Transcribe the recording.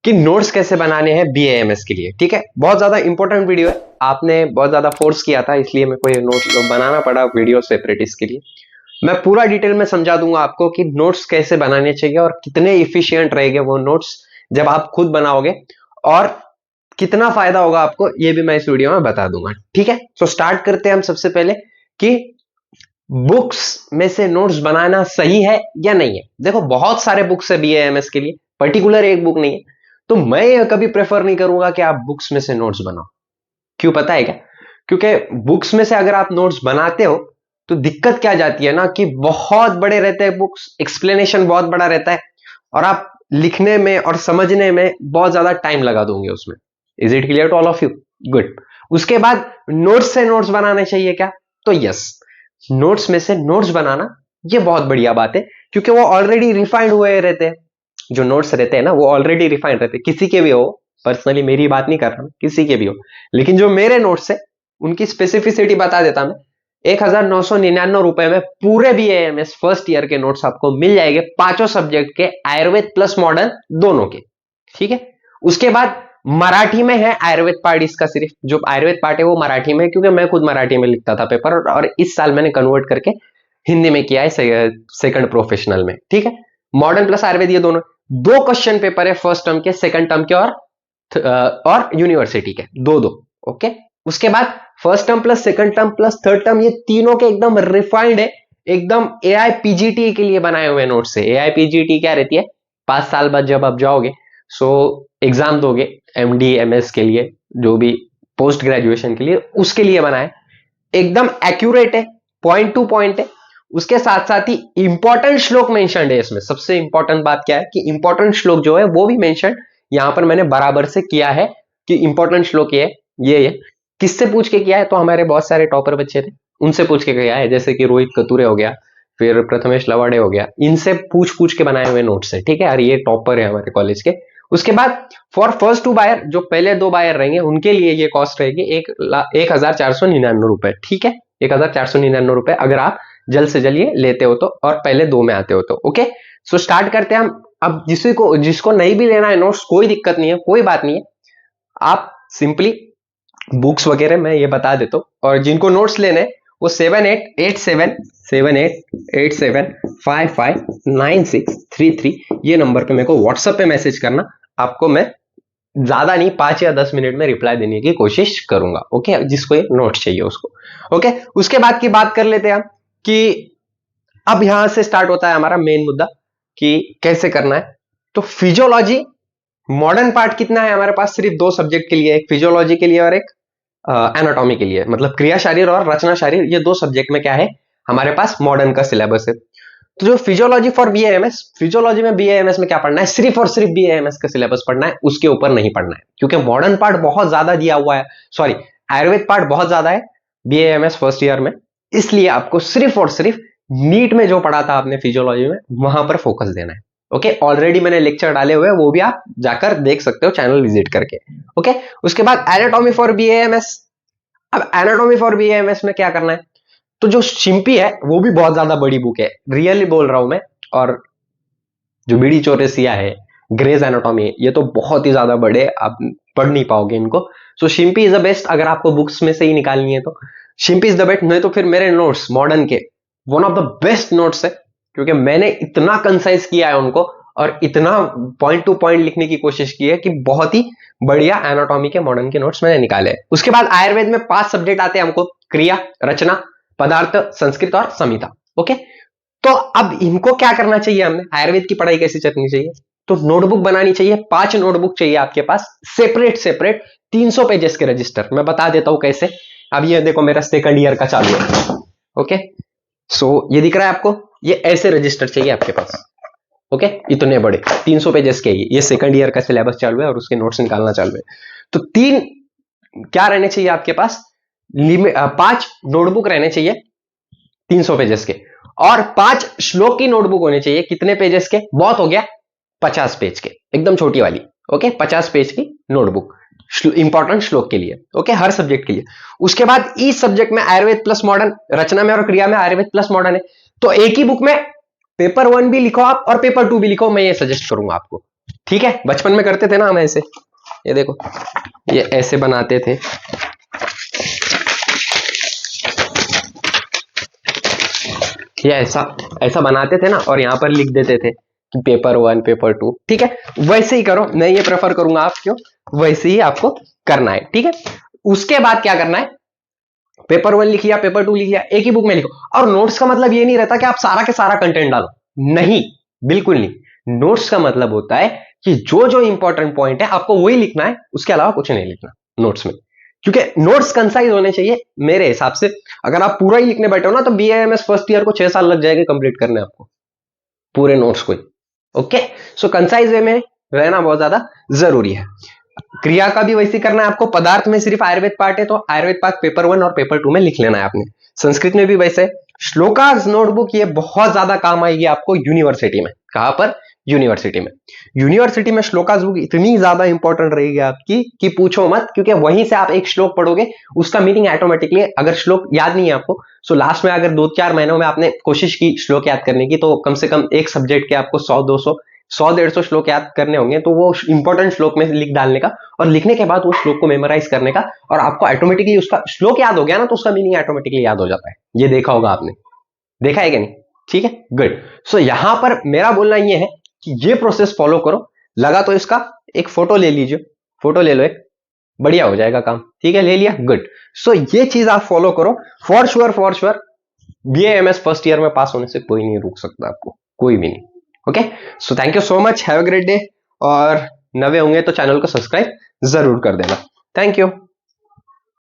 कि नोट्स कैसे बनाने हैं बीएएमएस के लिए। ठीक है, बहुत ज्यादा इंपॉर्टेंट वीडियो है, आपने बहुत ज्यादा फोर्स किया था इसलिए मेरे को ये नोट्स बनाना पड़ा वीडियो सेपरेट इसके लिए। मैं पूरा डिटेल में समझा दूंगा आपको कि नोट्स कैसे बनाने चाहिए और कितने इफिशियंट रहेंगे वो नोट्स जब आप खुद बनाओगे, और कितना फायदा होगा आपको ये भी मैं इस वीडियो में बता दूंगा। ठीक है, तो स्टार्ट करते हैं हम सबसे पहले कि बुक्स में से नोट्स बनाना सही है या नहीं है। देखो बहुत सारे बुक्स है बीएएमएस के लिए, पर्टिकुलर एक बुक नहीं है, तो मैं ये कभी प्रेफर नहीं करूंगा कि आप बुक्स में से नोट्स बनाओ। क्यों पता है क्या? क्योंकि बुक्स में से अगर आप नोट्स बनाते हो तो दिक्कत क्या जाती है ना कि बहुत बड़े रहते हैं बुक्स, एक्सप्लेनेशन बहुत बड़ा रहता है और आप लिखने में और समझने में बहुत ज्यादा टाइम लगा दोगे उसमें। Is it clear to all of you? Good. उसके बाद नोट्स से नोट्स बनाने चाहिए क्या? तो यस, नोट्स में से नोट्स बनाना ये बहुत बढ़िया बात है, क्योंकि वो ऑलरेडी रिफाइंड हुए रहते हैं। जो नोट्स रहते हैं ना वो ऑलरेडी रिफाइंड रहते हैं, किसी के भी हो, पर्सनली मेरी बात नहीं कर रहा हूं, किसी के भी हो, लेकिन जो मेरे नोट्स है उनकी स्पेसिफिसिटी बता देता मैं। 1999 रुपए में पूरे बीएएमएस फर्स्ट ईयर के नोट्स आपको मिल जाएंगे, पांचों सब्जेक्ट के, आयुर्वेद प्लस मॉडर्न दोनों के। ठीक है, उसके बाद मराठी में है आयुर्वेद पार्ट, इसका सिर्फ जो आयुर्वेद पार्ट है वो मराठी में है, क्योंकि मैं खुद मराठी में लिखता था पेपर, और इस साल मैंने कन्वर्ट करके हिंदी में किया है सेकंड प्रोफेशनल में। ठीक है, मॉडर्न प्लस आयुर्वेद ये दोनों, दो क्वेश्चन पेपर है फर्स्ट टर्म के, सेकंड टर्म के और यूनिवर्सिटी के, दो दो। ओके, उसके बाद first term plus second term plus third term, ये तीनों के एकदम रिफाइंड है, एकदम एआई पीजीटी के लिए बनाए हुए नोट्स है। एआई पीजीटी क्या रहती है? 5 साल बाद जब आप जाओगे सो एग्जाम दोगे एमडी एमएस के लिए, जो भी पोस्ट ग्रेजुएशन के लिए, उसके लिए बनाए, एकदम एक्यूरेट है, पॉइंट टू पॉइंट है। उसके साथ साथ ही इंपॉर्टेंट श्लोक मेंशन्ड है इसमें। सबसे इंपॉर्टेंट बात क्या है कि इंपॉर्टेंट श्लोक जो है वो भी मेंशन यहां पर मैंने बराबर से किया है कि इंपॉर्टेंट श्लोक ये किससे पूछ के किया है? तो हमारे बहुत सारे टॉपर बच्चे थे, उनसे पूछ के किया है, जैसे कि रोहित कतुरे हो गया, फिर प्रथमेश लवाड़े हो गया, इनसे पूछ के बनाए हुए नोट्स है। ठीक है, और ये टॉपर है हमारे कॉलेज के। उसके बाद फॉर फर्स्ट 2 बायर, जो पहले 2 बायर रहेंगे उनके लिए ये कॉस्ट रहेगी 1499 रुपए। ठीक है, 1499 रुपए अगर आप जल्द से जल्द ये लेते हो तो, और पहले 2 में आते हो तो। ओके, सो स्टार्ट करते हैं हम। अब जिसको नहीं भी लेना है नोट्स, कोई दिक्कत नहीं है, कोई बात नहीं है, आप सिंपली बुक्स वगैरह मैं ये बता देता हूं, और जिनको नोट्स लेने वो 7887559633 ये नंबर पे मेरे को व्हाट्सएप पे मैसेज करना। आपको मैं ज्यादा नहीं, 5 या 10 मिनट में रिप्लाई देने की कोशिश करूंगा। ओके, जिसको ये नोट्स चाहिए उसको। ओके, उसके बाद की बात कर लेते हैं हम कि अब यहां से स्टार्ट होता है हमारा मेन मुद्दा कि कैसे करना है। तो फिजियोलॉजी मॉडर्न पार्ट कितना है हमारे पास? सिर्फ 2 सब्जेक्ट के लिए, एक फिजियोलॉजी के लिए और एक एनाटॉमी के लिए, मतलब क्रिया शारीर और रचना शारीर, ये 2 सब्जेक्ट में क्या है हमारे पास मॉडर्न का सिलेबस है। तो जो फिजियोलॉजी फॉर बीएएमएस, फिजियोलॉजी में बीएएमएस में क्या पढ़ना है? सिर्फ और सिर्फ बीएएमएस का सिलेबस पढ़ना है, उसके ऊपर नहीं पढ़ना है, क्योंकि मॉडर्न पार्ट बहुत ज्यादा दिया हुआ है, सॉरी आयुर्वेद पार्ट बहुत ज्यादा है बीएएमएस फर्स्ट ईयर में, इसलिए आपको सिर्फ और सिर्फ नीट में जो पढ़ा था आपने फिजियोलॉजी में वहां पर फोकस देना है। ओके, ऑलरेडी मैंने लेक्चर डाले हुए, वो भी आप जाकर देख सकते हो चैनल विजिट करके। ओके, उसके बाद एनाटॉमी फॉर बीएएमएस। अब एनाटॉमी फॉर बीएएमएस में क्या करना है? तो जो शिम्पी है वो भी बहुत ज्यादा बड़ी बुक है, रियली बोल रहा हूं मैं, और जो बीडी चौरसिया है, ग्रेज एनाटॉमी है, ये तो बहुत ही ज्यादा बड़े, आप पढ़ नहीं पाओगे इनको। सो शिम्पी इज द बेस्ट अगर आपको बुक्स में से ही निकालनी है तो शिम्पी इज द बेस्ट। नहीं तो फिर मेरे नोट्स मॉडर्न के one of the best notes है, क्योंकि मैंने इतना कंसाइज किया है उनको और इतना पॉइंट टू पॉइंट लिखने की कोशिश की है कि बहुत ही बढ़िया एनाटॉमी के मॉडर्न के नोट्स मैंने निकाले हैं। उसके बाद आयुर्वेद में 5 सब्जेक्ट आते हैं हमको, क्रिया, रचना, पदार्थ, संस्कृत और संहिता। ओके, तो अब इनको क्या करना चाहिए? हमने आयुर्वेद की पढ़ाई कैसे चलनी चाहिए? तो नोटबुक बनानी चाहिए, 5 नोटबुक चाहिए आपके पास, सेपरेट 300 पेजेस के रजिस्टर। मैं बता देता हूं कैसे। अब ये देखो मेरा सेकंड ईयर का चालू है। ओके, सो ये दिख रहा है आपको, ये ऐसे रजिस्टर चाहिए आपके पास। ओके, इतने बड़े 300 पेजेस के, ये सेकंड ईयर का सिलेबस चालू है और उसके नोट्स निकालना चालू है। तो 3 क्या रहने चाहिए आपके पास? 5 नोटबुक रहने चाहिए 300 पेजेस के, और 5 श्लोक की नोटबुक होनी चाहिए। कितने पेजेस के? बहुत हो गया, 50 पेज के, एकदम छोटी वाली। ओके, 50 पेज की नोटबुक इंपॉर्टेंट श्लोक के लिए। ओके, हर सब्जेक्ट के लिए। उसके बाद इस सब्जेक्ट में आयुर्वेद प्लस मॉडर्न, रचना में और क्रिया में आयुर्वेद प्लस मॉडर्न है, तो एक ही बुक में पेपर 1 भी लिखो आप और पेपर 2 भी लिखो, मैं ये सजेस्ट करूंगा आपको। ठीक है, बचपन में करते थे ना हम ऐसे, ये देखो ये ऐसे बनाते थे, ये ऐसा ऐसा बनाते थे ना, और यहां पर लिख देते थे कि पेपर 1 पेपर 2, ठीक है। वैसे ही करो, मैं ये प्रेफर करूंगा आप क्यों, वैसे ही आपको करना है, ठीक है। उसके बाद क्या करना है, पेपर 1 लिख लिया, पेपर 2 लिख लिया, एक ही बुक में लिखो। और नोट्स का मतलब ये नहीं रहता कि आप सारा के सारा कंटेंट डालो, नहीं, बिल्कुल नहीं। नोट्स का मतलब होता है कि जो जो इंपॉर्टेंट पॉइंट है आपको वही लिखना है, उसके अलावा कुछ नहीं लिखना नोट्स में, क्योंकि नोट्स कंसाइज होने चाहिए मेरे हिसाब से। अगर आप पूरा ही लिखने बैठे हो ना तो बीएएमएस फर्स्ट ईयर को 6 साल लग जाएंगे कंप्लीट करने आपको, पूरे नोट्स को। ओके, सो कंसाइज वे में रहना बहुत ज्यादा जरूरी है। क्रिया का भी वैसे करना है आपको। पदार्थ में सिर्फ आयुर्वेद पार्ट है, तो आयुर्वेद पार्ट पेपर 1 और पेपर 2 में लिख लेना है आपने। संस्कृत में भी वैसे। श्लोकाज नोटबुक ये बहुत ज्यादा काम आएगी आपको यूनिवर्सिटी में। कहां पर, यूनिवर्सिटी में। यूनिवर्सिटी में श्लोकाज बुक इतनी ज्यादा इंपॉर्टेंट रहेगी आपकी कि पूछो मत, क्योंकि वहीं से आप एक श्लोक पढ़ोगे, उसका मीनिंग ऑटोमेटिकली, अगर श्लोक याद नहीं है आपको, सो लास्ट में अगर 2-4 महीनों में आपने कोशिश की श्लोक याद करने की, तो कम से कम एक सब्जेक्ट के आपको 100-150 श्लोक याद करने होंगे। तो वो इंपॉर्टेंट श्लोक में लिख डालने का, और लिखने के बाद वो श्लोक को मेमोराइज करने का, और आपको ऑटोमेटिकली उसका श्लोक याद हो गया ना, तो उसका मीनिंग ऑटोमेटिकली याद हो जाता है। ये देखा होगा आपने, देखा है कि नहीं, ठीक है, गुड। सो यहां पर मेरा बोलना ये है कि ये प्रोसेस फॉलो करो। लगा तो इसका एक फोटो ले लीजिए, फोटो ले लो एक, बढ़िया हो जाएगा काम, ठीक है, ले लिया, गुड। सो ये चीज आप फॉलो करो, for sure BAMS first year में पास होने से कोई नहीं रोक सकता आपको, कोई भी नहीं। Okay, so thank you so much, have a great day. और नवे होंगे तो चैनल को सब्सक्राइब जरूर कर देना। Thank you.